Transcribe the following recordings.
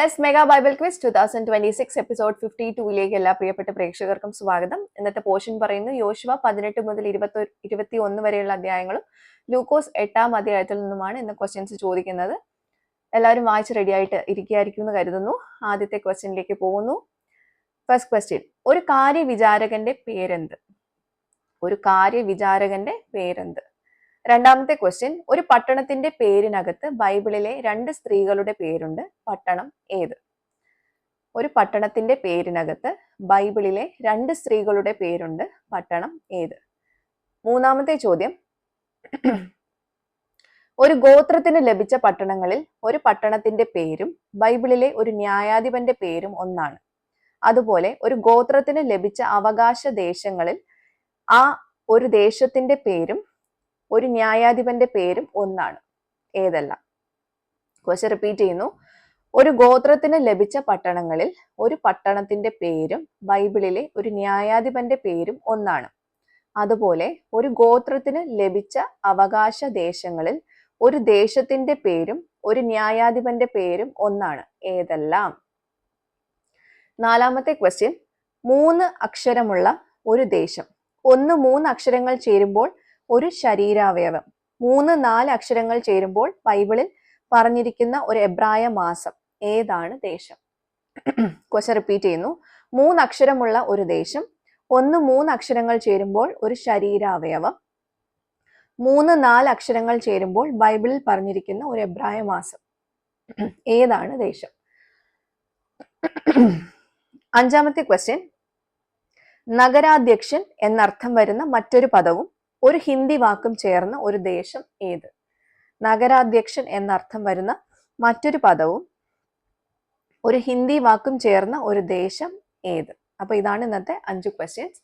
Yes mega Bible quiz 2026 episode 52ലേക്ക് എല്ലാ പ്രിയപ്പെട്ട പ്രേക്ഷകർക്കും സ്വാഗതം. ഇന്നത്തെ പോർഷൻ പറയുന്നു യോശുവ 18 മുതൽ 21 വരെയുള്ള അധ്യായങ്ങളും ലൂക്കോസ് 8-ാം അധ്യായത്തിൽ നിന്നുമാണ് ഇന്ന് ക്വസ്റ്റ്യൻസ് ചോദിക്കുന്നത്. എല്ലാവരും വായിച്ച് റെഡി ആയിട്ട് ഇരിക്കുകയായിരിക്കും എന്ന് കരുതുന്നു. ആദ്യത്തെ ക്വസ്റ്റ്യനിലേക്ക് പോകുന്നു. ഫസ്റ്റ് ക്വസ്റ്റ്യൻ, ഒരു കാര്യവിചാരകന്റെ പേരെന്ത്? ഒരു കാര്യവിചാരകന്റെ പേരെന്ത്? രണ്ടാമത്തെ ക്വസ്റ്റ്യൻ, ഒരു പട്ടണത്തിന്റെ പേരിനകത്ത് ബൈബിളിലെ 2 സ്ത്രീകളുടെ പേരുണ്ട്. പട്ടണം ഏത്? ഒരു പട്ടണത്തിന്റെ പേരിനകത്ത് ബൈബിളിലെ 2 സ്ത്രീകളുടെ പേരുണ്ട്. പട്ടണം ഏത്? മൂന്നാമത്തെ ചോദ്യം, ഒരു ഗോത്രത്തിന് ലഭിച്ച പട്ടണങ്ങളിൽ ഒരു പട്ടണത്തിന്റെ പേരും ബൈബിളിലെ ഒരു ന്യായാധിപന്റെ പേരും ഒന്നാണ്. അതുപോലെ ഒരു ഗോത്രത്തിന് ലഭിച്ച അവകാശ ദേശങ്ങളിൽ ആ ഒരു ദേശത്തിന്റെ പേരും ഒരു ന്യായാധിപന്റെ പേരും ഒന്നാണ്. ഏതെല്ലാം? ക്വസ്റ്റ്യൻ റിപ്പീറ്റ് ചെയ്യുന്നു. ഒരു ഗോത്രത്തിന് ലഭിച്ച പട്ടണങ്ങളിൽ ഒരു പട്ടണത്തിന്റെ പേരും ബൈബിളിലെ ഒരു ന്യായാധിപന്റെ പേരും ഒന്നാണ്. അതുപോലെ ഒരു ഗോത്രത്തിന് ലഭിച്ച അവകാശ ദേശങ്ങളിൽ ഒരു ദേശത്തിന്റെ പേരും ഒരു ന്യായാധിപന്റെ പേരും ഒന്നാണ്. ഏതെല്ലാം? നാലാമത്തെ ക്വസ്റ്റ്യൻ, 3 അക്ഷരമുള്ള ഒരു ദേശം. 3 അക്ഷരങ്ങൾ ചേരുമ്പോൾ ഒരു ശരീരാവയവം. 4 അക്ഷരങ്ങൾ ചേരുമ്പോൾ ബൈബിളിൽ പറഞ്ഞിരിക്കുന്ന ഒരു എബ്രായ മാസം. ഏതാണ് ദേശം? ക്വസ്റ്റ്യൻ റിപ്പീറ്റ് ചെയ്യുന്നു. 3 അക്ഷരമുള്ള ഒരു ദേശം. 3 അക്ഷരങ്ങൾ ചേരുമ്പോൾ ഒരു ശരീരാവയവം. 4 അക്ഷരങ്ങൾ ചേരുമ്പോൾ ബൈബിളിൽ പറഞ്ഞിരിക്കുന്ന ഒരു എബ്രായ മാസം. ഏതാണ് ദേശം? അഞ്ചാമത്തെ ക്വസ്റ്റ്യൻ, നഗരാധ്യക്ഷൻ എന്നർത്ഥം വരുന്ന മറ്റൊരു പദവും ഒരു ഹിന്ദി വാക്കും ചേർന്ന ഒരു ദേശം ഏത്? നഗരാധ്യക്ഷൻ എന്നർത്ഥം വരുന്ന മറ്റൊരു പദവും ഒരു ഹിന്ദി വാക്കും ചേർന്ന ഒരു ദേശം ഏത്? അപ്പൊ ഇതാണ് ഇന്നത്തെ 5 ക്വസ്റ്റ്യൻസ്.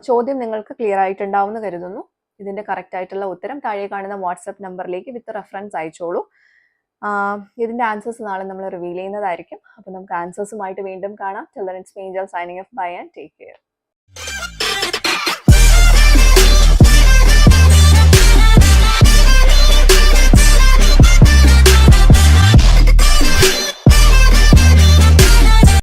ചോദ്യം നിങ്ങൾക്ക് ക്ലിയർ ആയിട്ടുണ്ടാവുമെന്ന് കരുതുന്നു. ഇതിന്റെ കറക്റ്റ് ആയിട്ടുള്ള ഉത്തരം താഴെ കാണുന്ന വാട്സ്ആപ്പ് നമ്പറിലേക്ക് വിത്ത് റെഫറൻസ് അയച്ചോളൂ. ഇതിന്റെ ആൻസേഴ്സ് നാളെ നമ്മൾ റിവീൽ ചെയ്യുന്നതായിരിക്കും. അപ്പൊ നമുക്ക് ആൻസേഴ്സുമായിട്ട് വീണ്ടും കാണാം. Till then, it's me, Angel, signing off. Bye and take care.